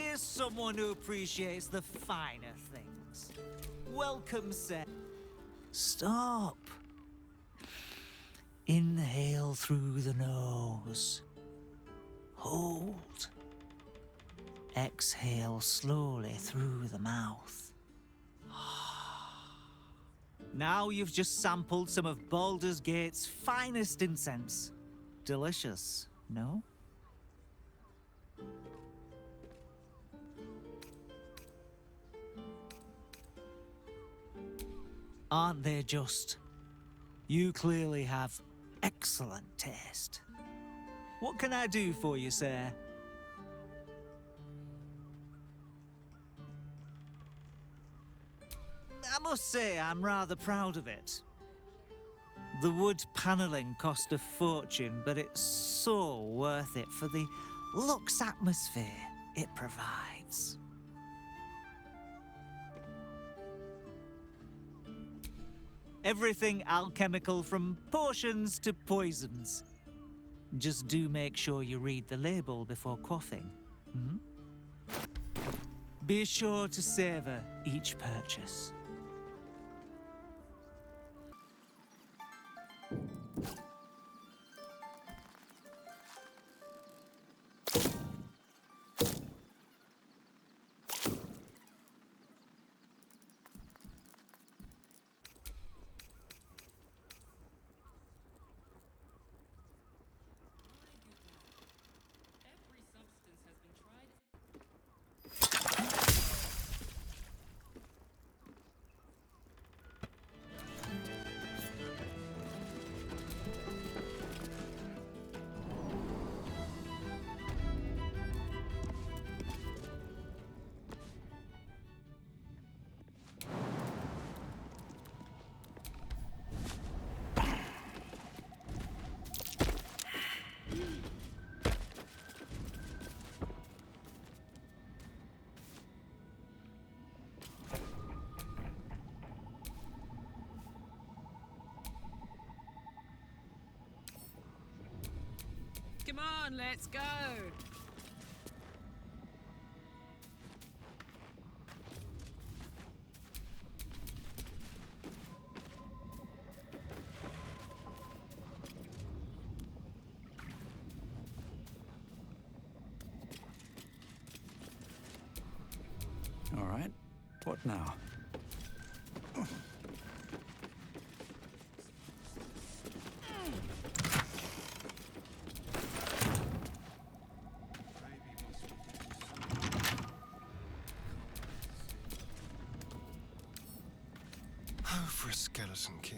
Here's someone who appreciates the finer things. Welcome, sir. Stop. Inhale through the nose. Hold. Exhale slowly through the mouth. Now you've just sampled some of Baldur's Gate's finest incense. Delicious, no? Aren't they just? You clearly have excellent taste. What can I do for you, sir? I must say I'm rather proud of it. The wood panelling cost a fortune, but it's so worth it for the luxe atmosphere it provides. Everything alchemical from potions to poisons. Just do make sure you read the label before quaffing. Be sure to savor each purchase. Come on, let's go! All right, what now? For a skeleton key.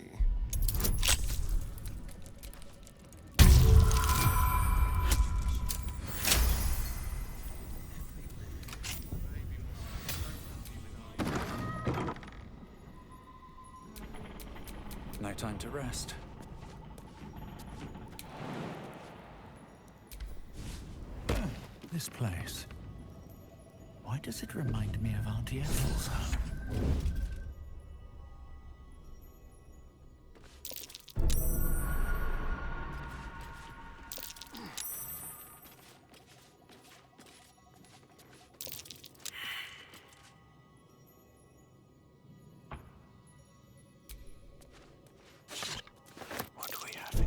No time to rest. This place. Why does it remind me of Auntie Ethel's home?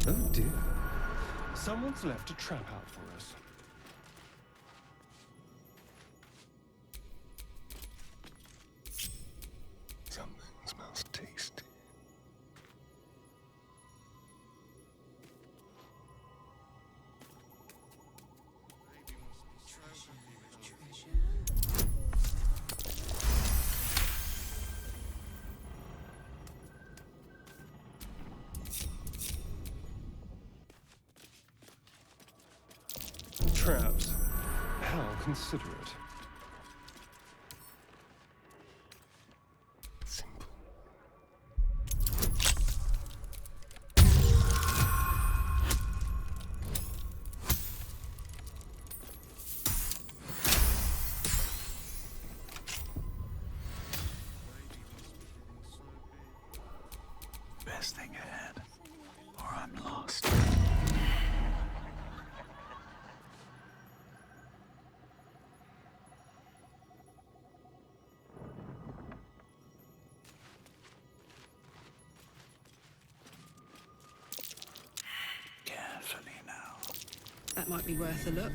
Oh dear. Someone's left a trap out for us. Something smells tasty. Traps. How considerate. Simple. Best thing ahead, or I'm lost. That might be worth a look.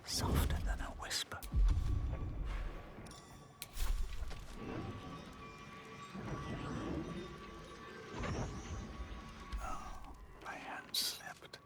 Softer than a whisper. Oh, my hand slipped.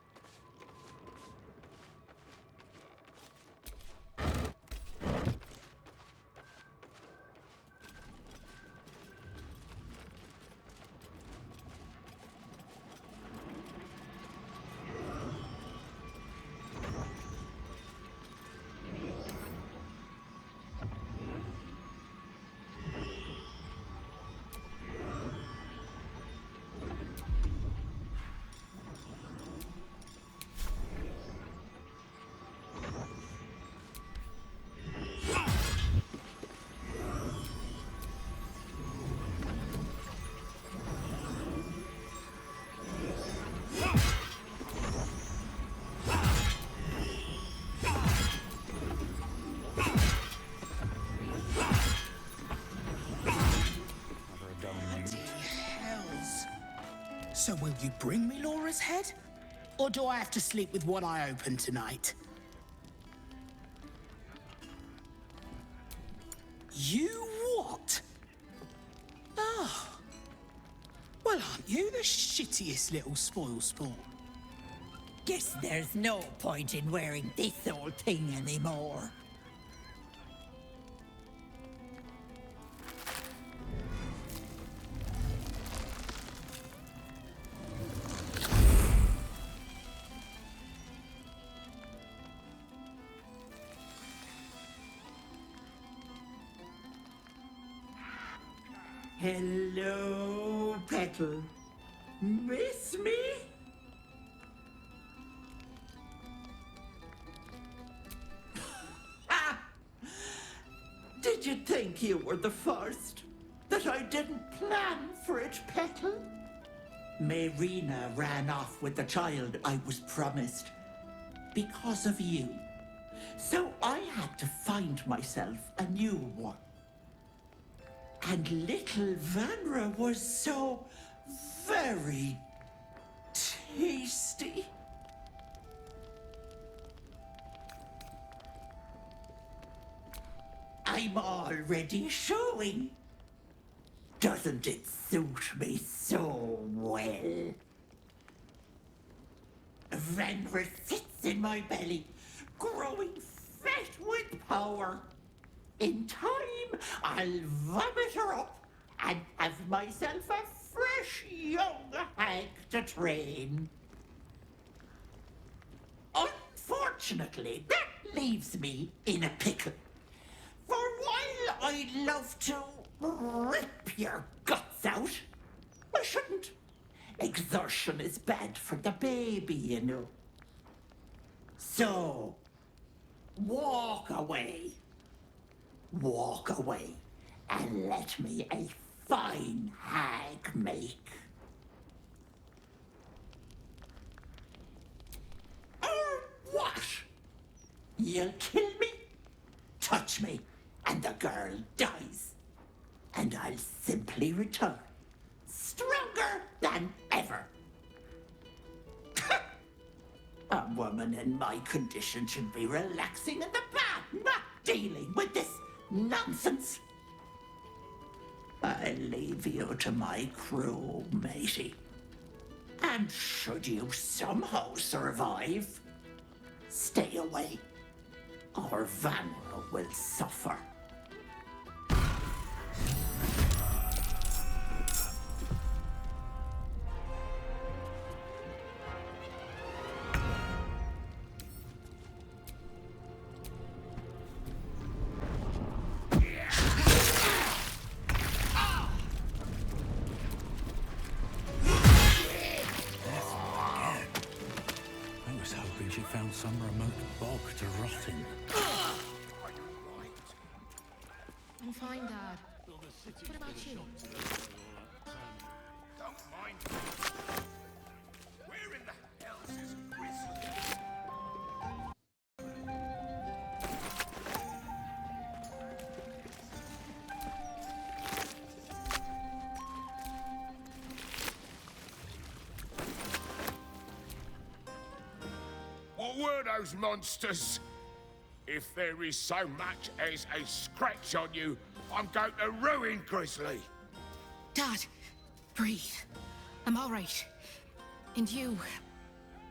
Hells. So will you bring me Laura's head? Or do I have to sleep with one eye open tonight? You what? Oh. Well, aren't you the shittiest little spoil sport? Guess there's no point in wearing this old thing anymore. Hello, Petal. Miss me? Did you think you were the first? That I didn't plan for it, Petal? Marina ran off with the child I was promised. Because of you. So I had to find myself a new one. And little Vanra was so very tasty. I'm already showing. Doesn't it suit me so well? Vanra sits in my belly, growing fat with power. In time, I'll vomit her up and have myself a fresh young hag to train. Unfortunately, that leaves me in a pickle. For while I'd love to rip your guts out, I shouldn't. Exertion is bad for the baby, you know. So, walk away. Walk away and let me a fine hag make. Or what? You'll kill me, touch me, and the girl dies. And I'll simply return, stronger than ever. A woman in my condition should be relaxing in the bath, not dealing with this nonsense. I'll leave you to my crew, matey. And should you somehow survive, stay away, or Vanra will suffer. found some remote bog to rot in. I'm fine, Dad. What about you? Don't mind me. Where in the hell's this grizzly? What were those monsters? If there is so much as a scratch on you, I'm going to ruin Grizzly. Dad, breathe. I'm all right. And you,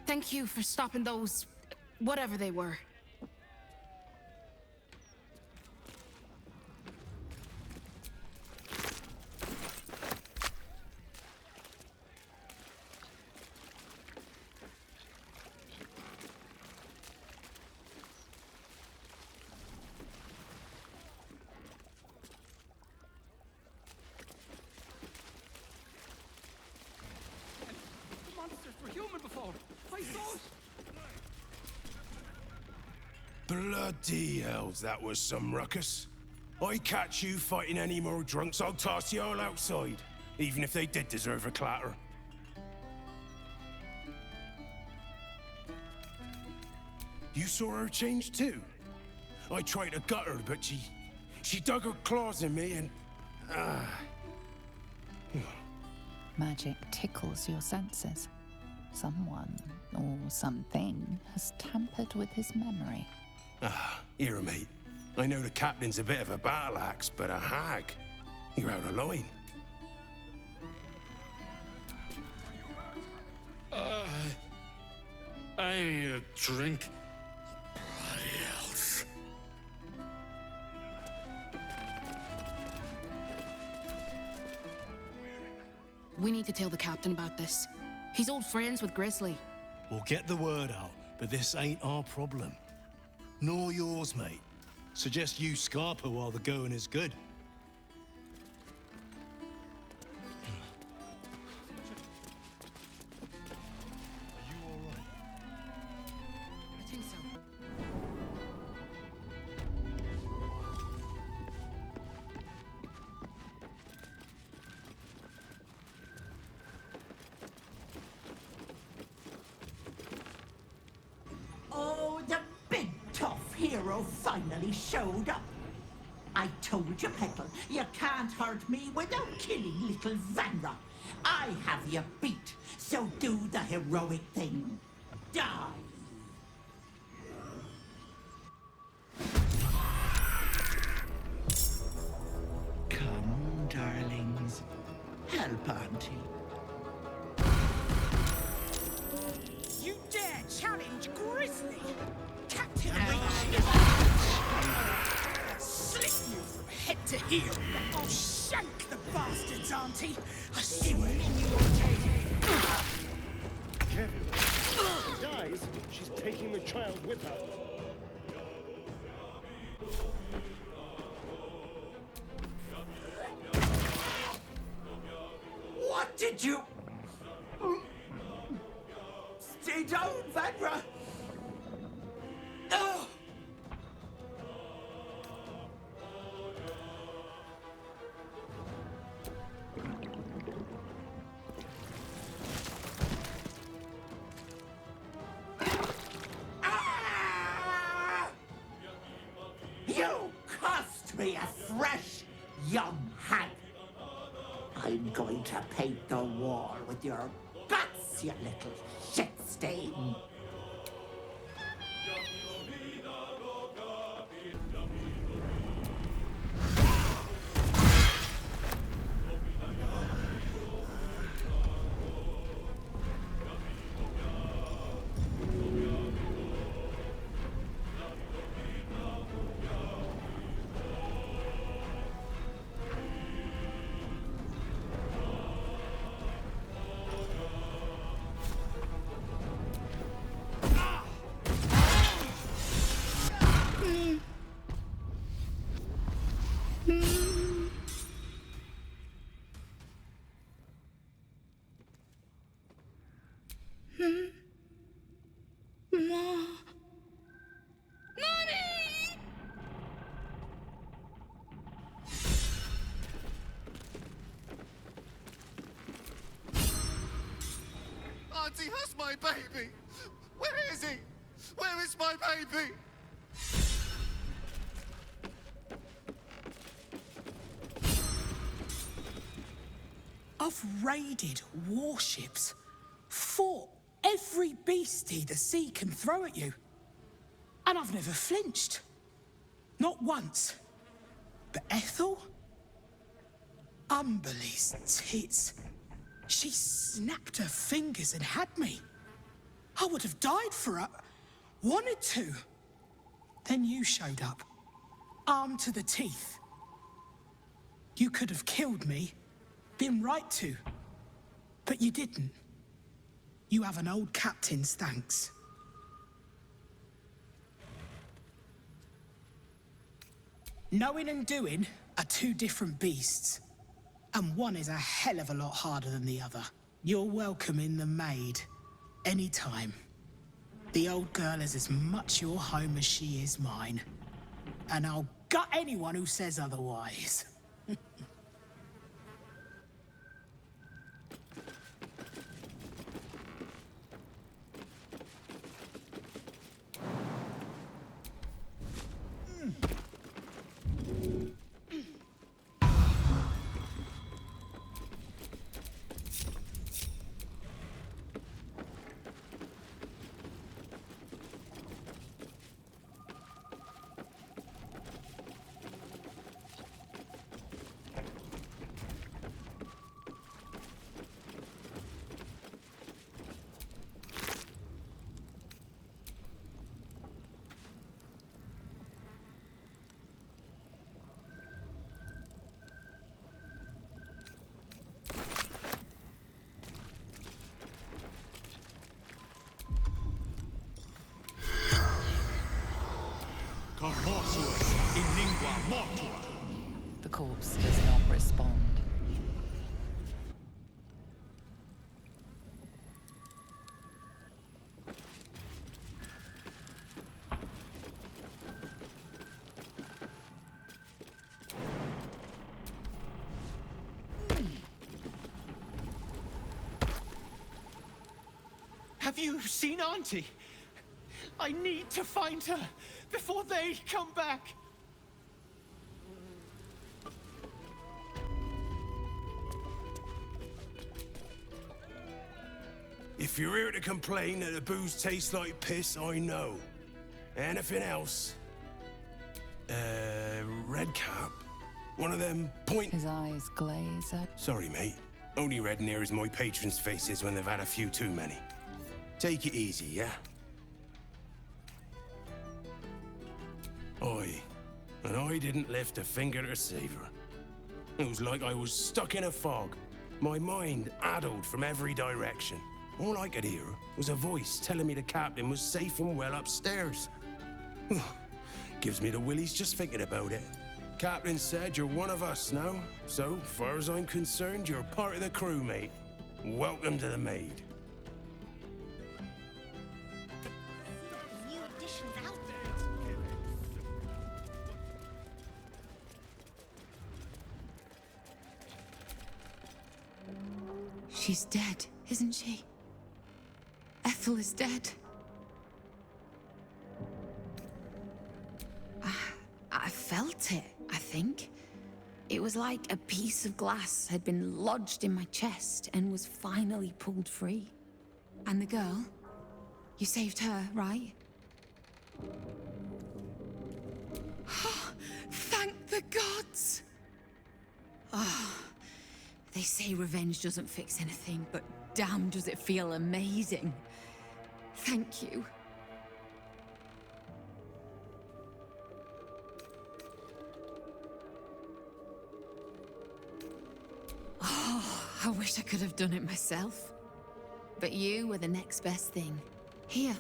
thank you for stopping those, whatever they were. The monsters were human before. I thought. Bloody hells, that was some ruckus. I catch you fighting any more drunks, I'll toss you all outside. Even if they did deserve a clatter. You saw her change too? I tried to gut her, but she dug her claws in me and... Magic tickles your senses. Someone or something has tampered with his memory. Here, mate. I know the captain's a bit of a battle axe, but a hag. You're out of line. I need a drink. Bloody hells. We need to tell the captain about this. He's old friends with Grizzly. We'll get the word out, but this ain't our problem. Nor yours, mate. Suggest you scarper while the going is good. Are you all right? I think so. Oh, the big tough hero finally showed up. I told you, Petal, you can't hurt me without killing little Vanra. I have you beat, so do the heroic thing. Die. Come, darlings. Help Auntie. You dare challenge Grizzly? Captain Slit you from head to heel. I'll shank the bastards, Auntie. I swear. Careful. If she dies, she's taking the child with her. What did you... Stay down, Vanra! Oh! Ah! You cost me a fresh young hag. I'm going to paint the wall with your guts, you little shit stain. Ma. Auntie has my baby! Where is he? Where is my baby? I've raided warships, fought every beastie the sea can throw at you. And I've never flinched. Not once. But Ethel? Umberly's tits. She snapped her fingers and had me. I would have died for her. Wanted to. Then you showed up. Armed to the teeth. You could have killed me. Been right to. But you didn't. You have an old captain's thanks. Knowing and doing are two different beasts. And one is a hell of a lot harder than the other. You're welcome in the Maid. Anytime. The old girl is as much your home as she is mine. And I'll gut anyone who says otherwise. The corpse does not respond. Have you seen Auntie? I need to find her before they come back. If you're here to complain that the booze tastes like piss, I know. Anything else? Red cap? One of them point... His eyes glaze at... Sorry, mate. Only red in here is my patrons' faces when they've had a few too many. Take it easy, yeah? And I didn't lift a finger to save her. It was like I was stuck in a fog, my mind addled from every direction. All I could hear was a voice telling me the captain was safe and well upstairs. Gives me the willies just thinking about it. Captain said you're one of us now, so far as I'm concerned, you're part of the crew, mate. Welcome to the Maid. She's dead, isn't she? Ethel is dead. I felt it, I think. It was like a piece of glass had been lodged in my chest and was finally pulled free. And the girl? You saved her, right? Thank the gods! They say revenge doesn't fix anything, but damn does it feel amazing. Thank you. I wish I could have done it myself. But you were the next best thing. Here.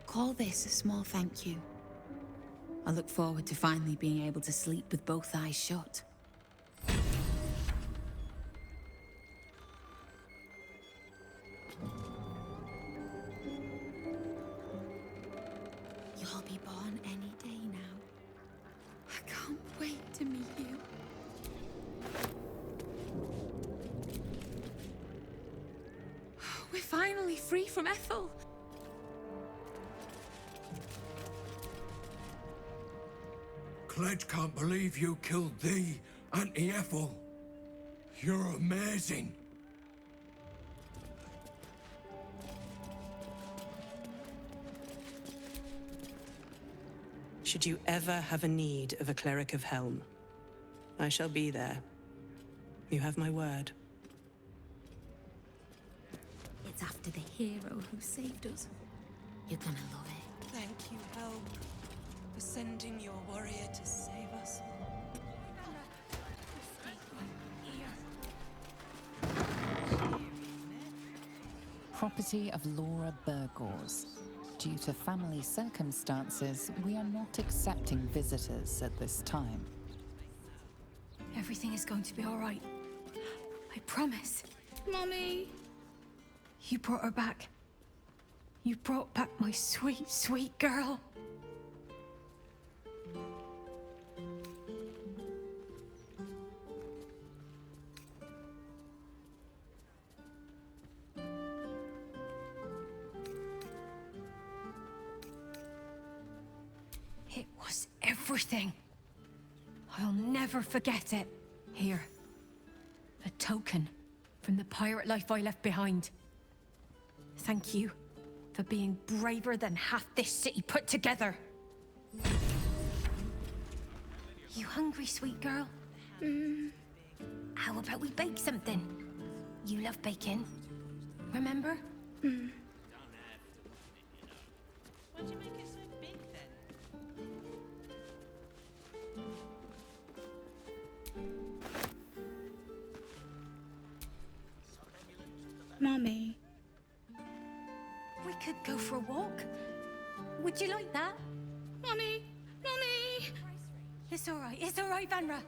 Call this a small thank you. I look forward to finally being able to sleep with both eyes shut. You'll be born any day now. I can't wait to meet you. We're finally free from Ethel. Cledge can't believe you killed the Auntie Ethel. You're amazing. Should you ever have a need of a cleric of Helm, I shall be there. You have my word. It's after the hero who saved us. You're gonna love it. Thank you, Helm, for sending your warrior to save us. Property of Laura Burgors. Due to family circumstances, we are not accepting visitors at this time. Everything is going to be all right. I promise. Mommy. You brought her back. You brought back my sweet, sweet girl. It was everything. I'll never forget it. Here. A token from the pirate life I left behind. Thank you for being braver than half this city put together. You hungry, sweet girl? How about we bake something? You love baking. Remember? Why'd you make it so big then? Mommy. We could go for a walk. Would you like that? Mommy! Mommy! It's all right, Vanra.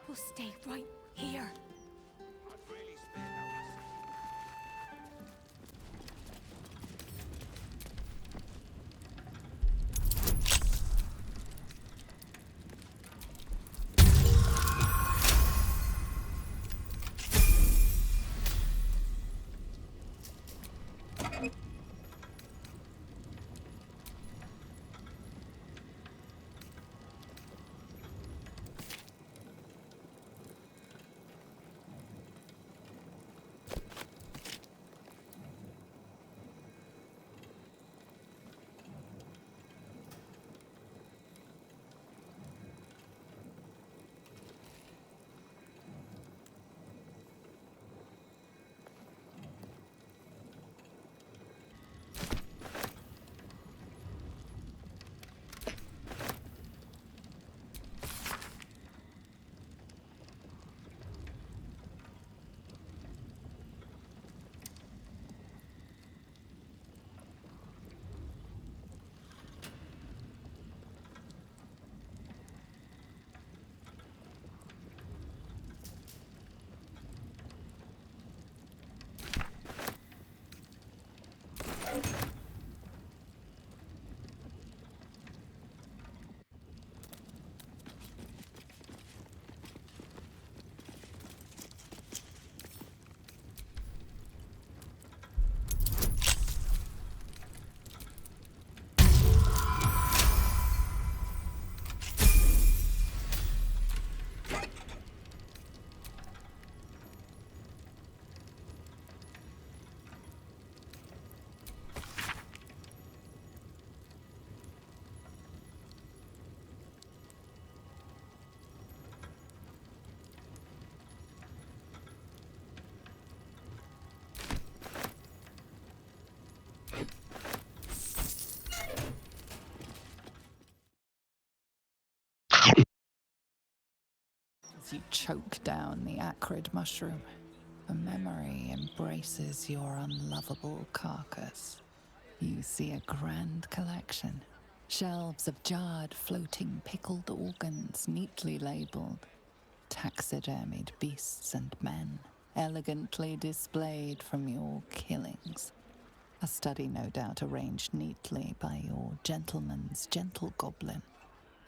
We'll stay right here. As you choke down the acrid mushroom, a memory embraces your unlovable carcass. You see a grand collection. Shelves of jarred, floating, pickled organs neatly labelled. Taxidermied beasts and men, elegantly displayed from your killings. A study no doubt arranged neatly by your gentleman's gentle goblin,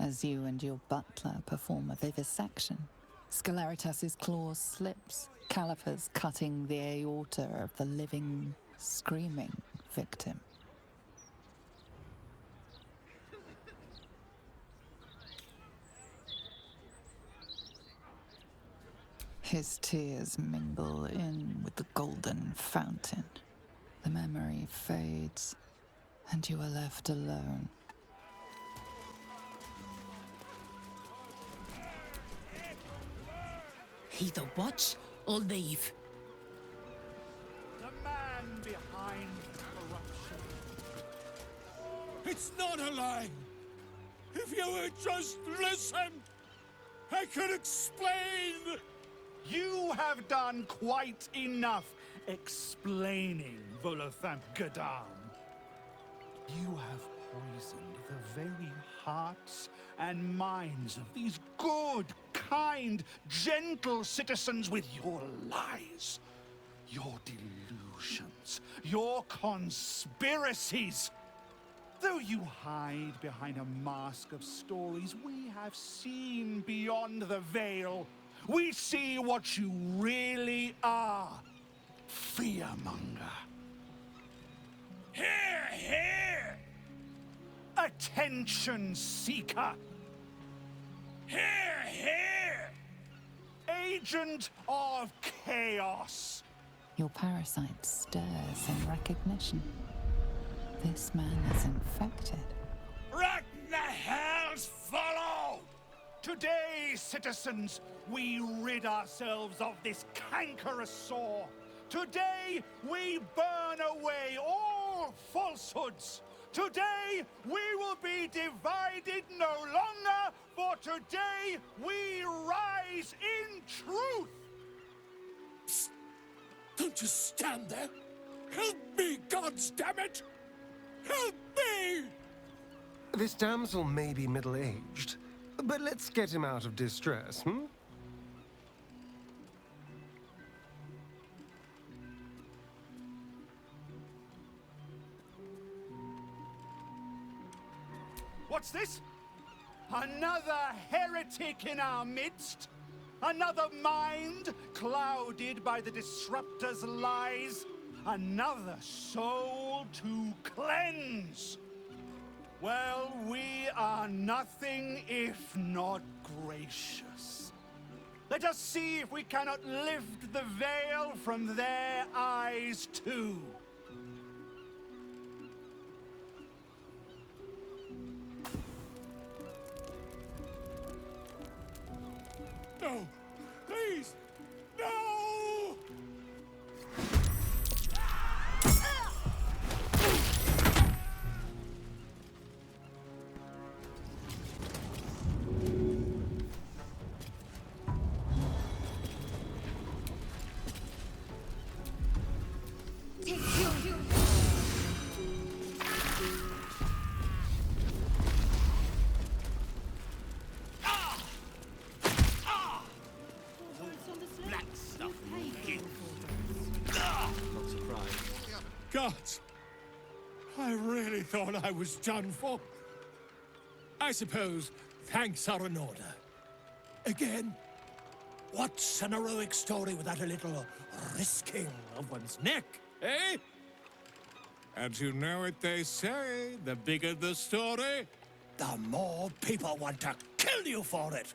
as you and your butler perform a vivisection. Scelaritas's claw slips, calipers cutting the aorta of the living screaming victim. His tears mingle in with the golden fountain. The memory fades, and you are left alone. Either watch or leave. The man behind corruption. It's not a lie. If you would just listen, I could explain. You have done quite enough explaining, Volothamp Gadam. You have poisoned the very hearts and minds of these good, kind, gentle citizens with your lies, your delusions, your conspiracies. Though you hide behind a mask of stories, we have seen beyond the veil. We see what you really are. Fearmonger. Here, here! Attention seeker. Here, here! Agent of chaos. Your parasite stirs in recognition. This man is infected. Right in the hells follow! Today, citizens, we rid ourselves of this cankerous sore. Today, we burn away all falsehoods. Today, we will be divided no longer, for today, we rise in truth. Psst. Don't just stand there. Help me, goddammit! Help me! This damsel may be middle-aged, but let's get him out of distress, hmm? What's this? Another heretic in our midst? Another mind clouded by the disruptor's lies? Another soul to cleanse? Well, we are nothing if not gracious. Let us see if we cannot lift the veil from their eyes too. No! Please! No! Gods! I really thought I was done for. I suppose thanks are in order. Again, what's an heroic story without a little risking of one's neck, eh? And you know what they say, the bigger the story, the more people want to kill you for it.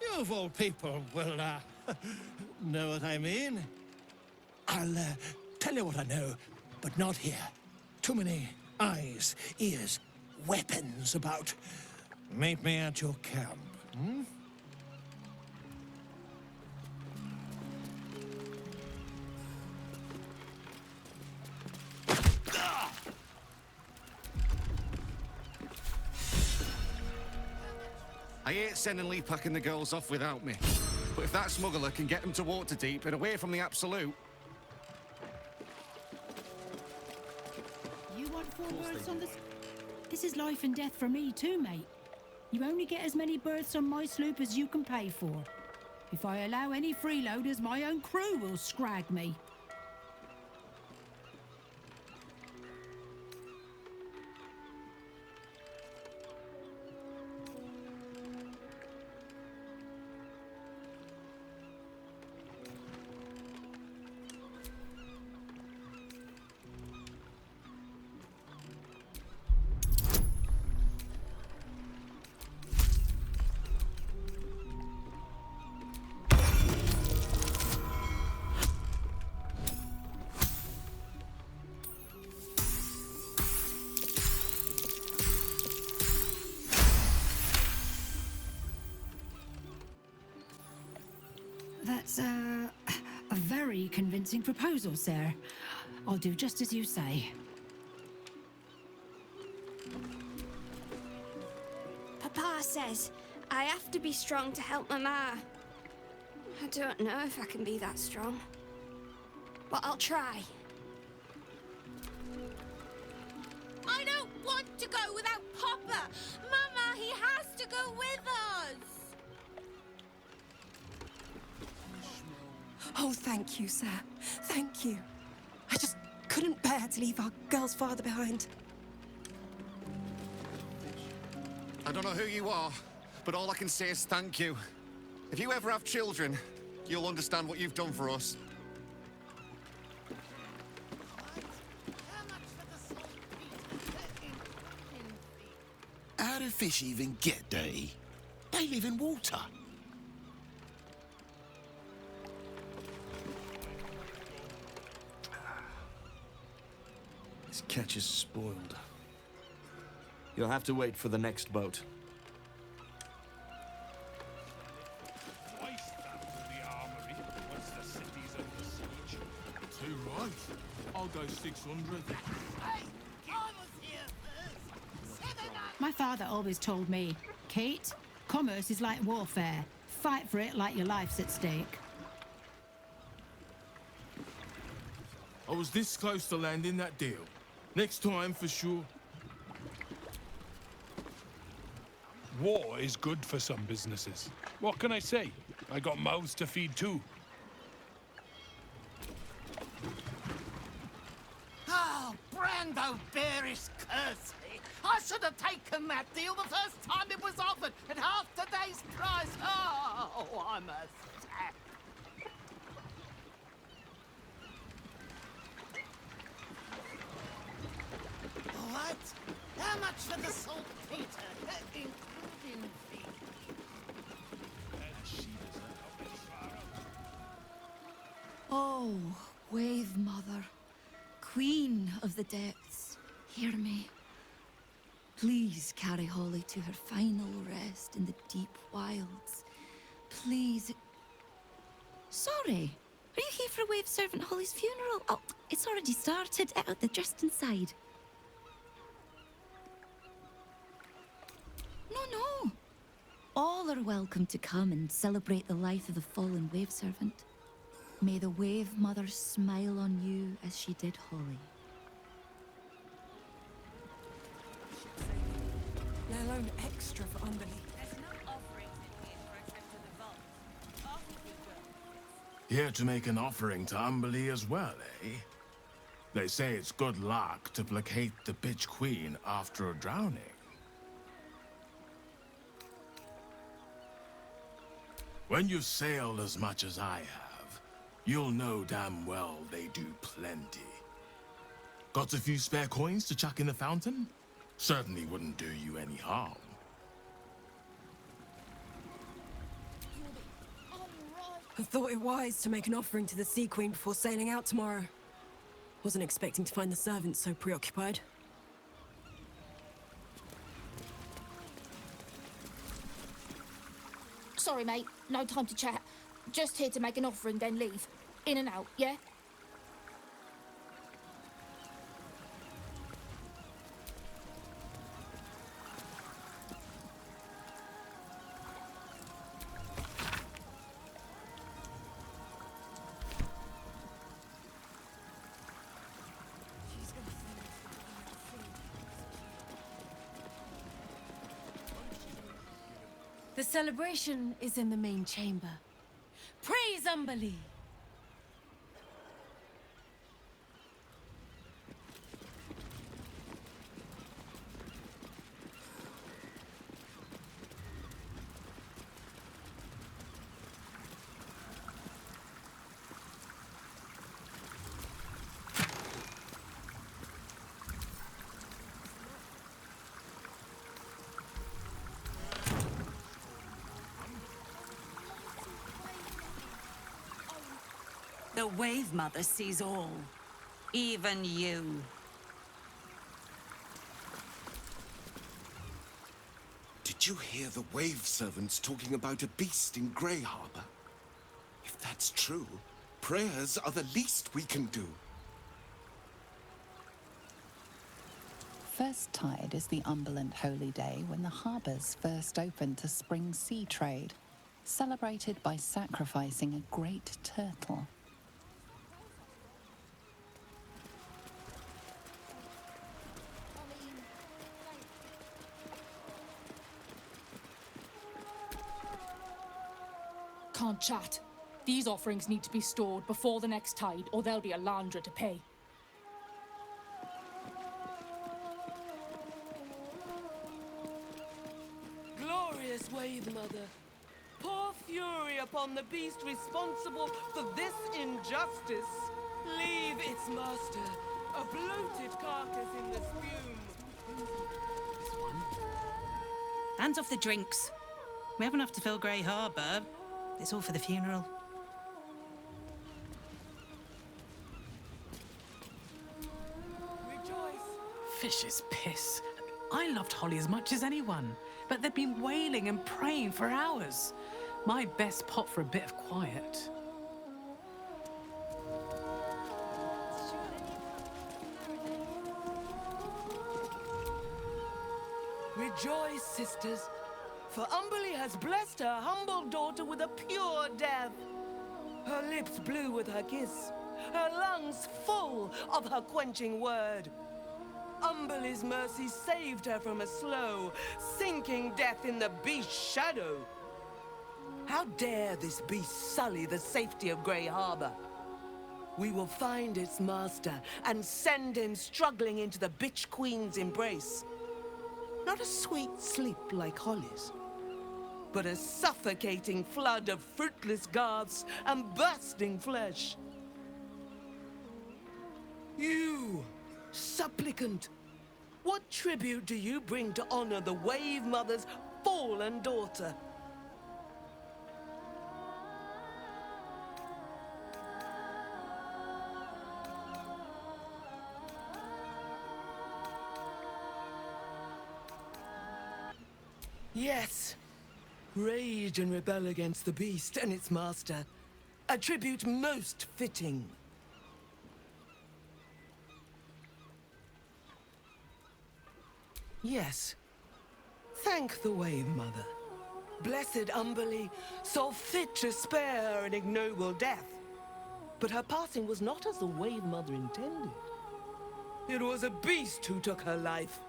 You of all people will, know what I mean. I'll, tell you what I know, but not here. Too many eyes, ears, weapons about. Meet me at your camp, hmm? I hate sending Lee packing the girls off without me. But if that smuggler can get them to Waterdeep and away from the Absolute... You want 4 berths on this? This is life and death for me too, mate. You only get as many berths on my sloop as you can pay for. If I allow any freeloaders, my own crew will scrag me. That's a very convincing proposal, sir. I'll do just as you say. Papa says I have to be strong to help Mama. I don't know if I can be that strong, but I'll try. I don't want to go without Papa! Mama, he has to go with us! Oh, thank you, sir. Thank you. I just couldn't bear to leave our girl's father behind. I don't know who you are, but all I can say is thank you. If you ever have children, you'll understand what you've done for us. How do fish even get dirty? They live in water. This catch is spoiled. You'll have to wait for the next boat. Twice that for the armory once the city's under siege. Too right. I'll go 600. My father always told me, Kate, commerce is like warfare. Fight for it like your life's at stake. I was this close to landing that deal. Next time, for sure. War is good for some businesses. What can I say? I got mouths to feed too. Oh, Brando Bearish curse me! I should have taken that deal the first time it was offered at half today's price. Oh, I'm a sap. What? How much for the saltpeter, including fee? Oh, Wave Mother, Queen of the Depths, hear me. Please carry Holly to her final rest in the deep wilds. Please. Sorry, are you here for Wave Servant Holly's funeral? Oh, it's already started. They're just inside. No. All are welcome to come and celebrate the life of the fallen Wave Servant. May the Wave Mother smile on you as she did Holly. Let alone extra for Umberly. There's no offerings in here for a trip to the vault. Ask the girl. Here to make an offering to Umberly as well, eh? They say it's good luck to placate the bitch queen after a drowning. When you've sailed as much as I have, you'll know damn well they do plenty. Got a few spare coins to chuck in the fountain? Certainly wouldn't do you any harm. I thought it wise to make an offering to the Sea Queen before sailing out tomorrow. Wasn't expecting to find the servants so preoccupied. Sorry, mate. No time to chat. Just here to make an offering, then leave. In and out, yeah? The celebration is in the main chamber. Praise Umberly! The Wave Mother sees all. Even you. Did you hear the wave servants talking about a beast in Grey Harbor? If that's true, prayers are the least we can do. First Tide is the Umberland holy day when the harbours first opened to spring sea trade, celebrated by sacrificing a great turtle. Can't chat. These offerings need to be stored before the next tide, or there'll be a landra to pay. Glorious Wave Mother, pour fury upon the beast responsible for this injustice. Leave its master, a bloated carcass in the spume. Hands off the drinks. We have enough to fill Grey Harbour. It's all for the funeral. Fish is piss. I loved Holly as much as anyone, but they've been wailing and praying for hours. My best pot for a bit of quiet. Rejoice, sisters, for Umberly has blessed her humble daughter with a pure death. Her lips blue with her kiss, her lungs full of her quenching word. Umberly's mercy saved her from a slow, sinking death in the beast's shadow. How dare this beast sully the safety of Grey Harbour? We will find its master and send him struggling into the bitch queen's embrace. Not a sweet sleep like Holly's, but a suffocating flood of fruitless garths and bursting flesh. You, supplicant, what tribute do you bring to honor the Wave Mother's fallen daughter? Yes, rage and rebel against the beast and its master, a tribute most fitting. Yes, thank the Wave Mother. Blessed Umberly saw fit to spare her an ignoble death. But her passing was not as the Wave Mother intended. It was a beast who took her life,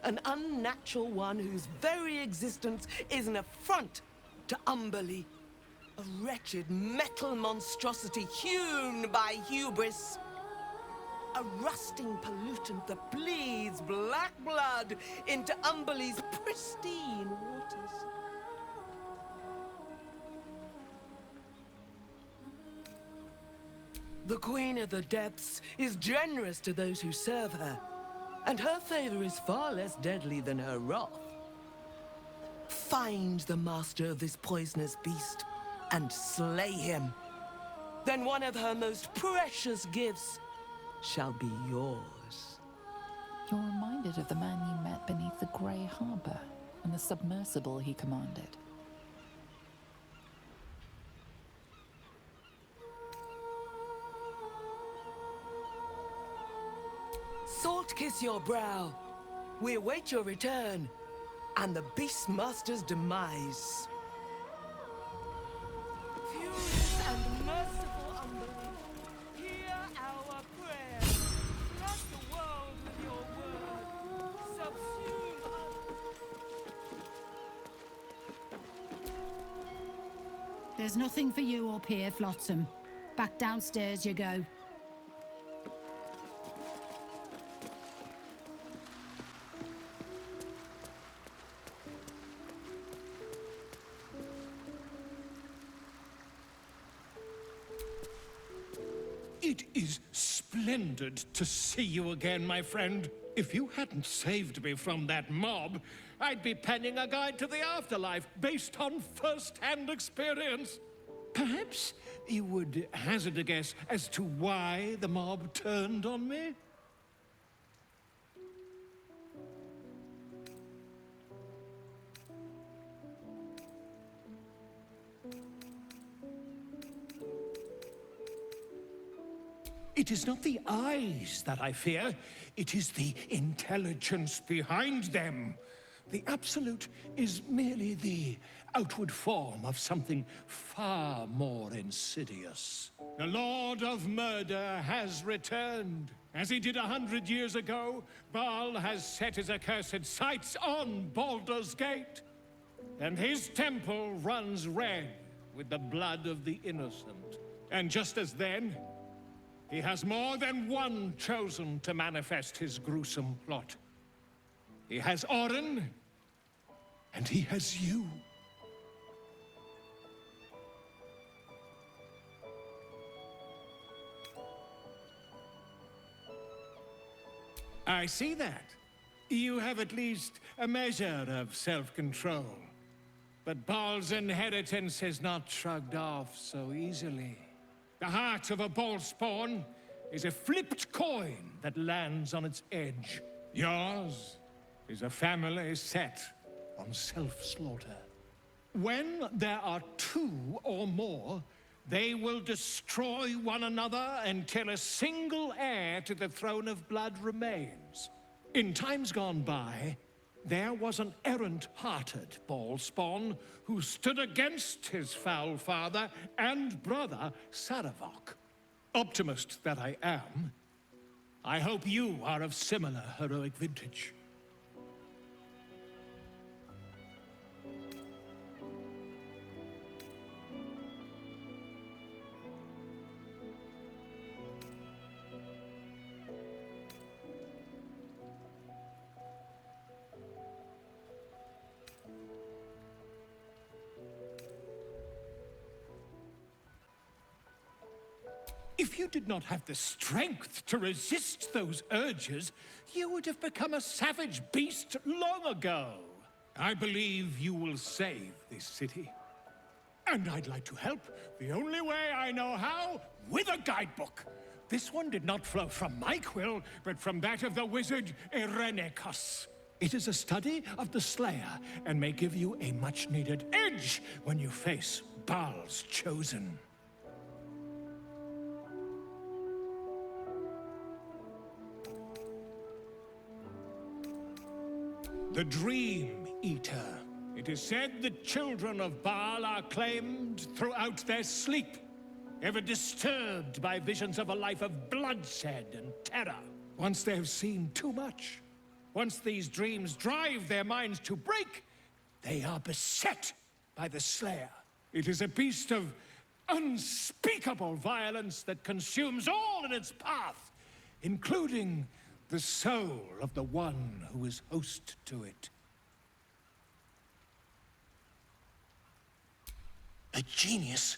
an unnatural one whose very existence is an affront to Umberly. A wretched metal monstrosity hewn by hubris. A rusting pollutant that bleeds black blood into Umberly's pristine waters. The Queen of the Depths is generous to those who serve her, and her favor is far less deadly than her wrath. Find the master of this poisonous beast and slay him. Then one of her most precious gifts shall be yours. You're reminded of the man you met beneath the Grey Harbour and the submersible he commanded. Salt kiss your brow. We await your return and the Beastmaster's demise. Furious and merciful Umberly, hear our prayer. Flood the world with your word. Subsume There's nothing for you up here, Flotsam. Back downstairs you go. It is splendid to see you again, my friend. If you hadn't saved me from that mob, I'd be penning a guide to the afterlife based on first-hand experience. Perhaps you would hazard a guess as to why the mob turned on me? It is not the eyes that I fear, it is the intelligence behind them. The Absolute is merely the outward form of something far more insidious. The Lord of Murder has returned. As he did 100 years ago, Baal has set his accursed sights on Baldur's Gate. And his temple runs red with the blood of the innocent. And just as then, he has more than one chosen to manifest his gruesome plot. He has Orin, and he has you. I see that. You have at least a measure of self-control. But Baal's inheritance is not shrugged off so easily. The heart of a Ballspawn is a flipped coin that lands on its edge. Yours is a family set on self-slaughter. When there are two or more, they will destroy one another until a single heir to the throne of blood remains. In times gone by, there was an errant-hearted Ballspawn who stood against his foul father and brother, Saravok. Optimist that I am, I hope you are of similar heroic vintage. If you did not have the strength to resist those urges, you would have become a savage beast long ago. I believe you will save this city. And I'd like to help the only way I know how, with a guidebook. This one did not flow from my quill, but from that of the wizard Irenicus. It is a study of the Slayer, and may give you a much-needed edge when you face Baal's Chosen. The Dream Eater. It is said the children of Baal are claimed throughout their sleep, ever disturbed by visions of a life of bloodshed and terror. Once they have seen too much, once these dreams drive their minds to break, they are beset by the Slayer. It is a beast of unspeakable violence that consumes all in its path, including the soul of the one who is host to it. A genius,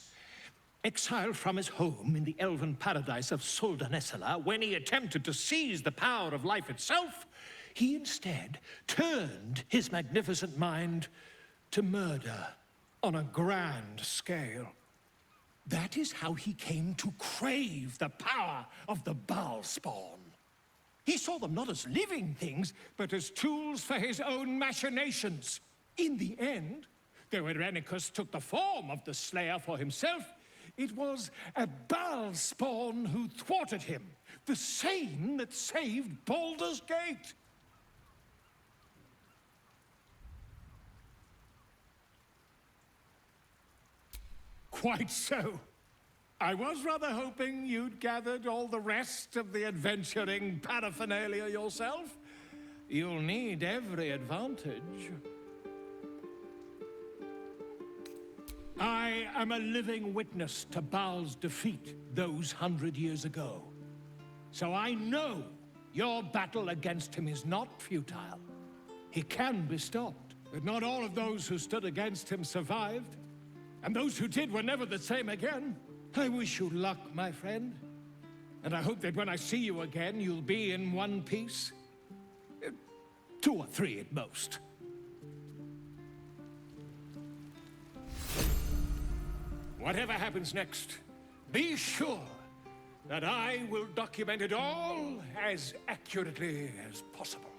exiled from his home in the elven paradise of Soldanessala, when he attempted to seize the power of life itself, he instead turned his magnificent mind to murder on a grand scale. That is how he came to crave the power of the Baalspawn. He saw them not as living things, but as tools for his own machinations. In the end, though Irenicus took the form of the Slayer for himself, it was a Baalspawn who thwarted him, the same that saved Baldur's Gate. Quite so. I was rather hoping you'd gathered all the rest of the adventuring paraphernalia yourself. You'll need every advantage. I am a living witness to Baal's defeat those 100 years ago. So I know your battle against him is not futile. He can be stopped, but not all of those who stood against him survived. And those who did were never the same again. I wish you luck, my friend. And I hope that when I see you again, you'll be in one piece. 2 or 3 at most. Whatever happens next, be sure that I will document it all as accurately as possible.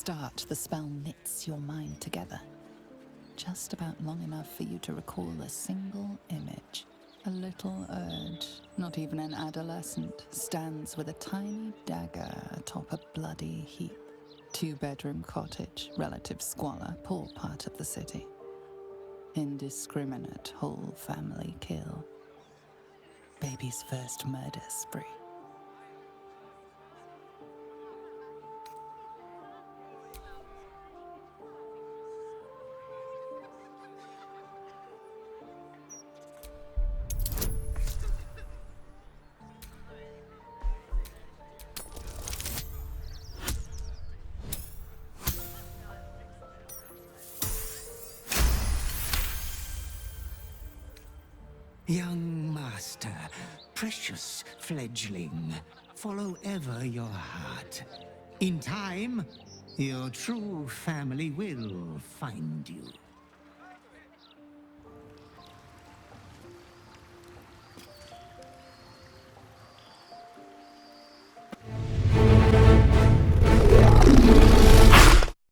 start, the spell knits your mind together. Just about long enough for you to recall a single image. A little urge, not even an adolescent, stands with a tiny dagger atop a bloody heap. 2-bedroom cottage, relative squalor, poor part of the city. Indiscriminate whole family kill. Baby's first murder spree. Young master, precious fledgling, follow ever your heart. In time, your true family will find you.